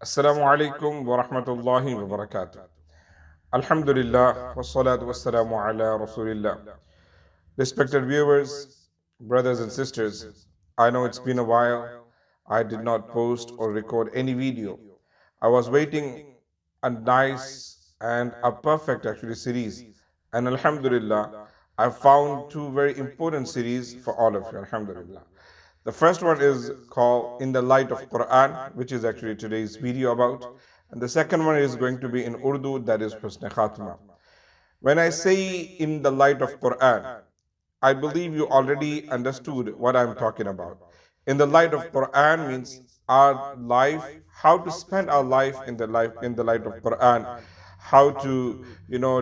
Assalamu alaikum wa rahmatullahi wa barakatuh. Alhamdulillah wa salatu wa salamu ala Rasulillah. Respected viewers, brothers and sisters, I know it's been a while. I did not post or record any video. I was waiting a nice and a perfect actually series. And Alhamdulillah, I found two very important series for all of you. Alhamdulillah. The first one is called In the Light of Quran, which is actually today's video about. And the second one is going to be in Urdu, that is Husn Khatma. When I say in the light of Quran, I believe you already understood what I'm talking about. In the light of Quran means our life, how to spend our life in the light of Quran, how to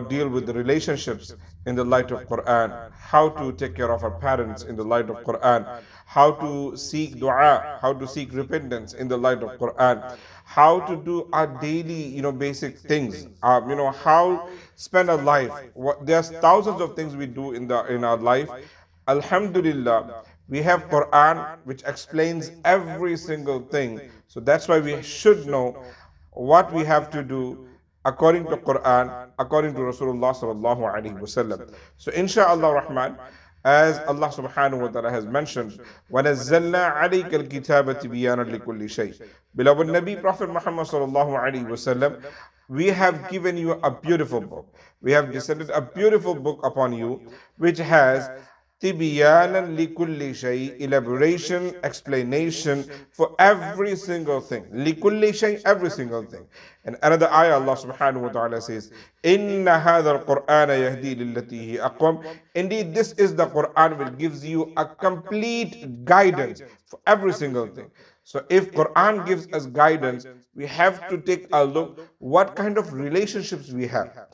deal with the relationships in the light of Quran, how to take care of our parents in the light of Quran, how to seek dua, how to seek repentance in the light of Quran, how to do our daily basic things, how spend our life. There's thousands of things we do in our life. Alhamdulillah, we have Quran which explains every single thing. So that's why we should know what we have to do according to Quran, according to Rasulullah sallallahu alaihi wasallam. So inshallah Rahman, as Allah subhanahu wa ta'ala has mentioned, وَنَزَّلْنَا عَلَيْكَ الْكِتَابَ تِبْيَانًا لِكُلِّ شَيْءٍ. Beloved Nabi Prophet Muhammad sallallahu alaihi wasallam, we have given you a beautiful book. We have descended a beautiful book upon you, which has Tibyanan likulli shay, elaboration, explanation for every single thing. Likulli shay, every single thing. And another ayah, Allah subhanahu wa ta'ala says, Inna hadha al-Qur'ana yahdi lillati hi aqwam. Indeed, this is the Qur'an which gives you a complete guidance for every single thing. So if Quran gives us guidance, we have to take a look what kind of relationships we have.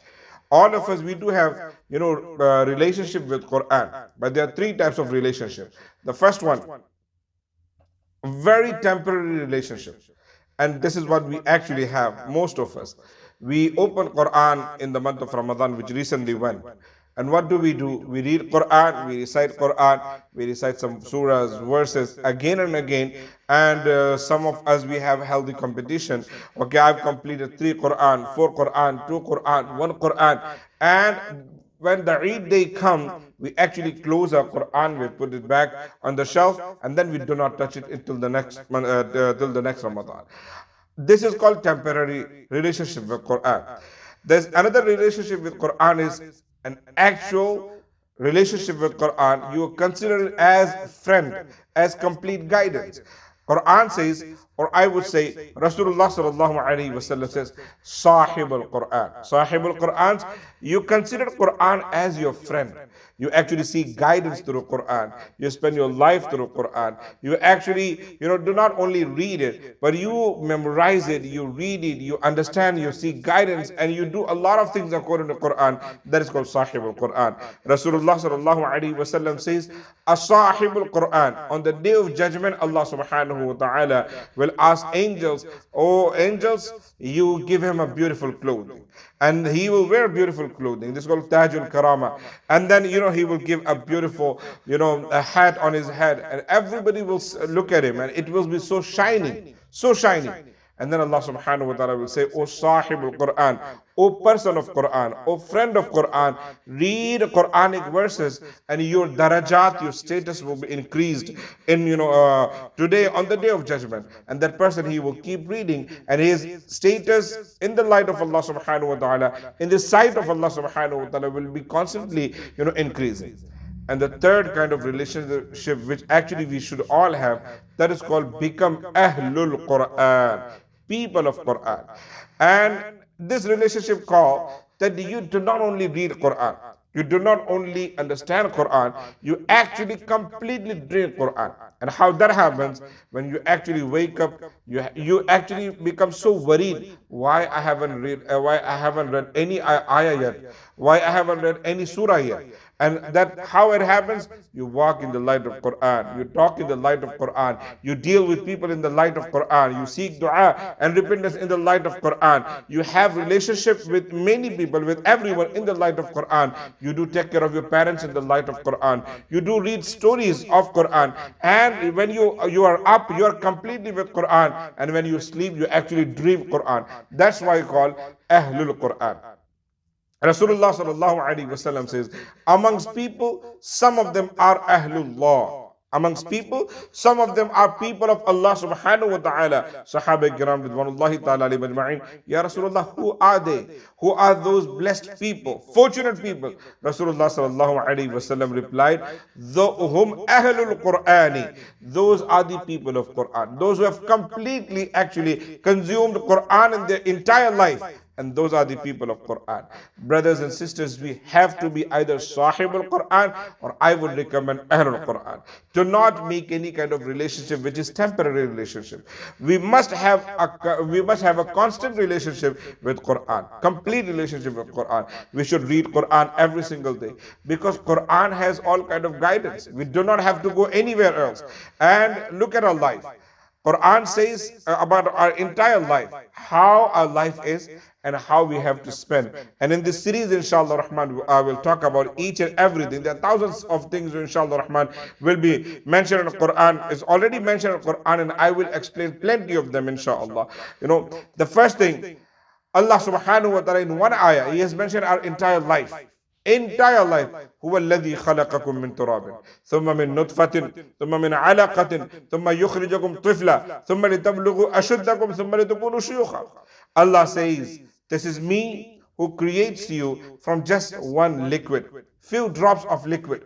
All of us, we do have relationship with Quran, but there are three types of relationship. The first one, very temporary relationship, and this is what we actually have, most of us. We open Quran in the month of Ramadan, which recently went, and what do? We read Quran, we recite some surahs, verses again and again, and some of us, we have held the competition. Okay, I've completed 3 Quran, 4 Quran, 2 Quran, 1 Quran, and when the Eid day come, we actually close our Quran, we put it back on the shelf, and then we do not touch it until the next till the next Ramadan. This is called temporary relationship with Quran. There's another relationship with Quran is an actual relationship with Quran. You consider it as friend, as complete guidance. Quran says, or I would say, Rasulullah sallallahu alaihi wasallam says, Sahib al-Quran. Sahib al-Quran, you consider Quran as your friend. You actually seek guidance through Quran. You spend your life through Quran. You actually, do not only read it, but you memorize it, you read it, you understand, you seek guidance, and you do a lot of things according to Quran. That is called Sahib al-Quran. Rasulullah sallallahu alaihi wasallam says, As-Sahib al-Quran. On the day of judgment, Allah subhanahu wa ta'ala will ask angels, oh angels, you give him a beautiful clothing, and he will wear beautiful clothing. This is called Tajul Karama. And then he will give a beautiful a hat on his head, and everybody will look at him, and it will be so shining, so shining. And then Allah subhanahu wa ta'ala will say, O Sahib al-Quran, O person of Quran, O friend of Quran, read Quranic verses, and your darajat, your status will be increased in today on the day of judgment. And that person, he will keep reading, and his status in the light of Allah subhanahu wa ta'ala, in the sight of Allah subhanahu wa ta'ala, will be constantly increasing. And the third kind of relationship, which actually we should all have, that is called become Ahlul Quran, people of Quran. And this relationship called that you do not only read Quran, you do not only understand Quran, you actually completely read Quran. And how that happens, when you actually wake up, you actually become so worried. Why I haven't read any ayah yet? Why I haven't read any surah yet? And that how it happens? You walk in the light of Quran, you talk in the light of Quran, you deal with people in the light of Quran, you seek dua and repentance in the light of Quran, you have relationship with many people, with everyone in the light of Quran, you do take care of your parents in the light of Quran, you do read stories of Quran, and when you are up, you are completely with Quran, and when you sleep, you actually dream Quran. That's why you call Ahlul Quran. Rasulullah sallallahu alaihi wasallam says, amongst people, some of them are Ahlullah. Amongst people, some of them are people of Allah subhanahu wa ta'ala. Sahaba kiram ridwanullahi ta'ala alayhim ajma'in. Ya Rasulullah, who are they? Who are those blessed people, fortunate people? Rasulullah sallallahu alaihi wasallam replied, hum ahlul Qur'ani. Those are the people of Quran. Those who have completely actually consumed Quran in their entire life. And those are the people of Quran. Brothers and sisters, we have to be either Sahib al-Quran, or I would recommend Ahlul Quran. Do not make any kind of relationship which is temporary relationship. We must have a constant relationship with Quran, complete relationship with Quran. We should read Quran every single day, because Quran has all kind of guidance. We do not have to go anywhere else. And look at our life. Quran says about our entire life, how our life is and how we have to spend. And in this series, inshallah Rahman, I will talk about each and everything. There are thousands of things, inshallah Rahman, will be mentioned in the Quran. It's already mentioned in the Quran, and I will explain plenty of them, inshallah. You know, the first thing, Allah subhanahu wa ta'ala in one ayah, He has mentioned our entire life. Entire life. هو الذي خلقكم من تراب ثم من نطفة ثم من علقة ثم يخرجكم طفلا ثم لتبلغوا أشدكم ثم لتكونوا شيوخا. Allah says, this is me who creates you from just one liquid, few drops of liquid,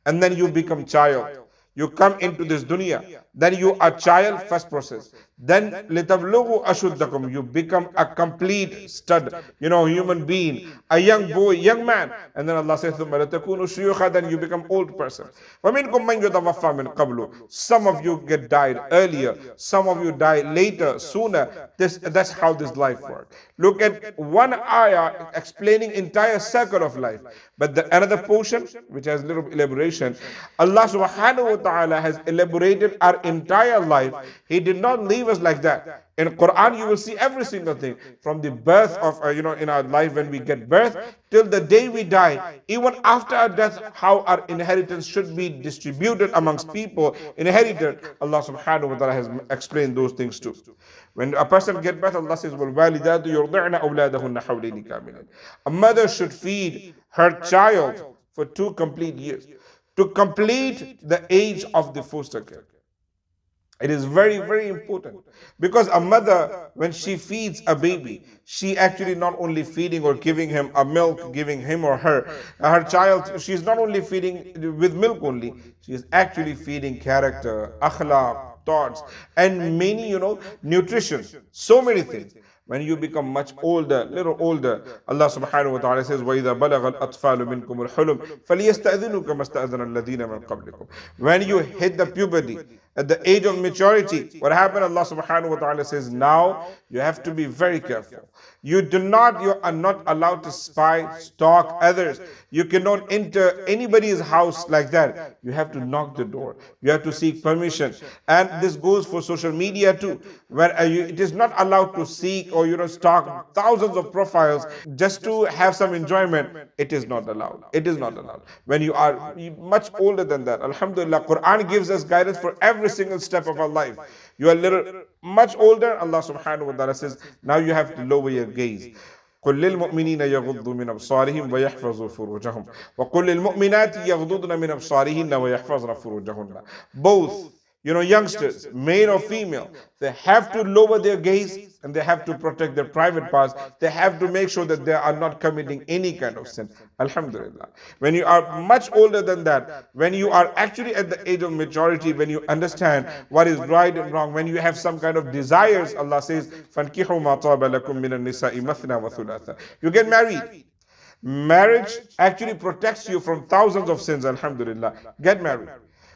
and then you become child. You come into this dunya, then you are child, first process. Then litablugu ashuddakum, you become a complete stud, human being, a young boy, young man. And then Allah says, thumma latakunu shuyukha, then you become old person. وَمِنْكُمْ مَنْ يُتَوَفَّى مِنْ قَبْلُ. Some of you get died earlier, some of you die later, sooner. That's how this life works. Look at one ayah explaining entire circle of life. But another portion, which has little elaboration, Allah subhanahu wa ta'ala has elaborated our entire life. He did not leave us like that. In Quran, you will see every single thing, from the birth of, in our life when we get birth, till the day we die, even after our death, how our inheritance should be distributed amongst people, inherited. Allah subhanahu wa ta'ala has explained those things too. When a person gets birth, Allah says, وَالْوَالِدَاتُ يُرْضِعْنَ أَوْلَادَهُنَّ حَوْلَيْنِ كَامِلًا. A mother should feed her child for 2 complete years, to complete the age of the foster care. It is very, very important, because a mother, when she feeds a baby, she actually not only feeding or giving him a milk, giving him or her child, she is not only feeding with milk only, she is actually feeding character, akhlaq, thoughts, and many, nutrition, so many things. When you become much older, little older, Allah subhanahu wa ta'ala says, وَإِذَا بَلَغَ الْأَطْفَالُ مِنْكُمُ الْحُلُمْ فَلْيَسْتَأْذِنُوا كَمَا اسْتَأْذَنَ الَّذِينَ مِنْ قَبْلِكُم. When you hit the puberty, at the age of maturity, what happened? Allah subhanahu wa ta'ala says, now you have to be very careful. You are not allowed to spy, stalk others. You cannot enter anybody's house like that. You have to knock the door. You have to seek permission. And this goes for social media too, where it is not allowed to seek or stalk thousands of profiles just to have some enjoyment. It is not allowed. It is not allowed. When you are much older than that, alhamdulillah, Quran gives us guidance for every single step of our life. You are much older, Allah subhanahu wa ta'ala says, now you have to lower your gaze. قل للمؤمنين يغضوا من أبصارهم ويحفظوا فروجهم وقل للمؤمنات يغضضن من أبصارهن ويحفظن فروجهن. Both, youngsters, male or female, they have to lower their gaze and they have to protect their private parts. They have to make sure that they are not committing any kind of sin. Alhamdulillah. When you are much older than that, when you are actually at the age of maturity, when you understand what is right and wrong, when you have some kind of desires, Allah says, فَانْكِحُوا مَا طَابَ لَكُم مِّنَ النِّسَاءِ مَثْنَى وَثُلَاثَ. You get married. Marriage actually protects you from thousands of sins, alhamdulillah. Get married.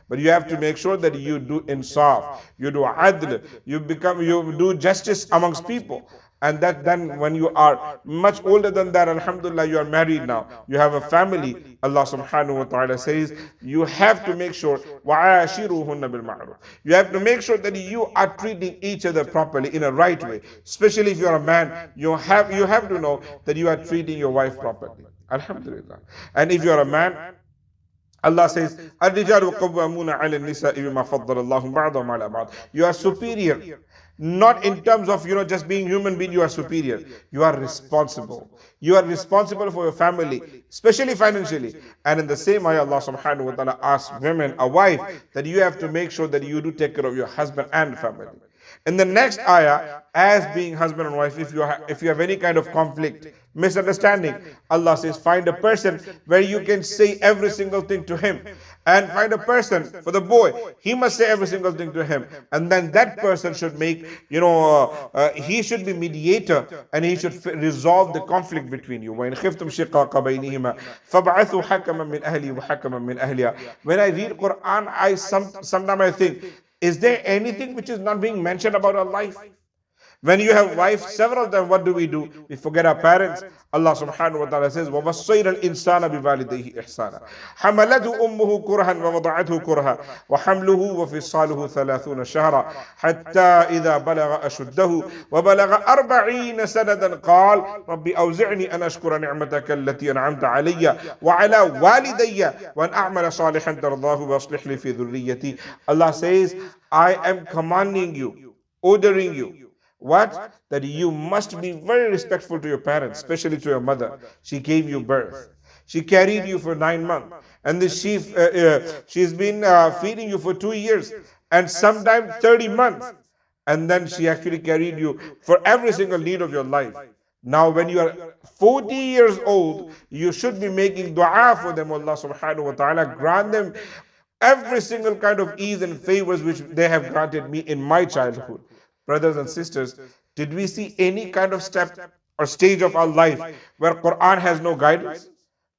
But you have to make sure that you do insaf, you do adl, you do justice amongst people. And that then when you are much older than that, alhamdulillah, you are married now, you have a family, Allah subhanahu wa ta'ala says, you have to make sure, وَعَاشِرُوهُنَّ بِالْمَعْرُوفِ. You have to make sure that you are treating each other properly in a right way. Especially if you're a man, you have to know that you are treating your wife properly. Alhamdulillah. And if you're a man, Allah says, الرجال قوامون على النساء بما فضل الله بعضهم على بعض. You are superior. Not in terms of, just being human being, you are superior. You are responsible. You are responsible for your family, especially financially. And in the same way, Allah subhanahu wa ta'ala asks women, a wife, that you have to make sure that you do take care of your husband and family. In the next ayah, as being husband and wife, if you have any kind of conflict, misunderstanding, Allah says, find a person where you can say every single thing to him. And find a person for the boy, he must say every single thing to him. And then that person should make, he should be mediator, and he should resolve the conflict between you. وَإِنْ خِفْتُمْ شِقَاقَ بَيْنِهِمَا فَابْعَثُوا حَكَمًا مِنْ أَهْلِهِ وَحَكَمًا مِنْ أَهْلِهَا. When I read Quran, sometimes I think, is there anything which is not being mentioned about our life? When you have wives, several of them, what do? We forget our parents. Allah subhanahu wa ta'ala says, وَوَصَّيْنَا الْإِنسَانَ بِوَالِدَيْهِ إِحْسَانًا حَمَلَتْهُ أُمُّهُ كُرْهًا وَوَضَعَتْهُ كُرْهًا وَحَمْلُهُ وَفِصَالُهُ 30 شهرا حتى إذا بلغ أشده وبلغ 40 سنة قال رب أوزعني أن أشكر نعمتك التي أنعمت علي وعلى والدي وأن أعمل صالحا ترضاه وأصلح لي في ذريتي. Allah says, I am commanding you, ordering you. What? That you must be very respectful to your parents, especially to your mother. She gave you birth. She carried you for 9 months. And she's been feeding you for 2 years. And sometimes 30 months. And then she actually carried you for every single need of your life. Now when you are 40 years old, you should be making dua for them. Allah subhanahu wa ta'ala grant them every single kind of ease and favors which they have granted me in my childhood. Brothers and sisters, did we see any kind of step or stage of our life where Quran has no guidance?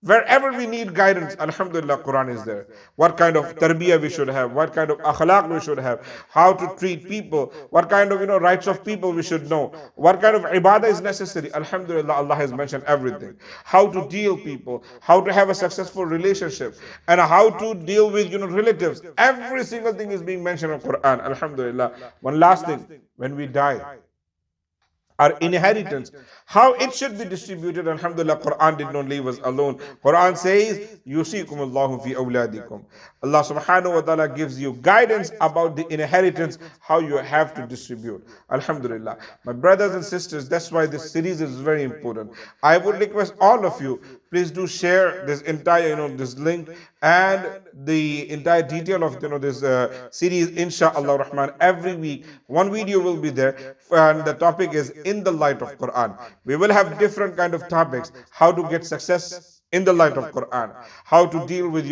Wherever we need guidance, alhamdulillah, Quran is there. What kind of tarbiyah we should have, what kind of akhlaq we should have, how to treat people, what kind of rights of people we should know, what kind of ibadah is necessary. Alhamdulillah, Allah has mentioned everything. How to deal people, how to have a successful relationship, and how to deal with relatives. Every single thing is being mentioned in Quran. Alhamdulillah. One last thing, when we die, our inheritance, how it should be distributed. Alhamdulillah, Quran did not leave us alone. Quran says, Yusikumullahu fi awladikum. Allah subhanahu wa ta'ala gives you guidance about the inheritance, how you have to distribute. Alhamdulillah. My brothers and sisters, that's why this series is very important. I would request all of you, please do share this entire, this link and the entire detail of, this series, inshallah rahman. Every week, one video will be there, and the topic is in the light of Quran. We will have different kind of topics, how to get success in the light of Quran, how to deal with,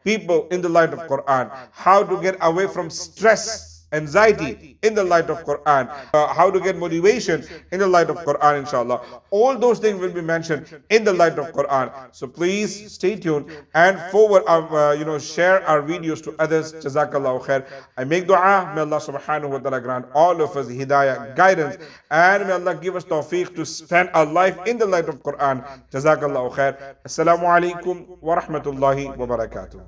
people in the light of Quran, how to get away from stress, anxiety in the light of Quran, how to get motivation in the light of Quran, inshallah. All those things will be mentioned in the light of Quran. So please stay tuned and forward our, share our videos to others. Jazakallahu khair. I make dua, may Allah subhanahu wa ta'ala grant all of us hidayah, guidance, and may Allah give us tawfiq to spend our life in the light of Quran. Jazakallahu khair. Assalamu alaikum wa rahmatullahi wa barakatuh.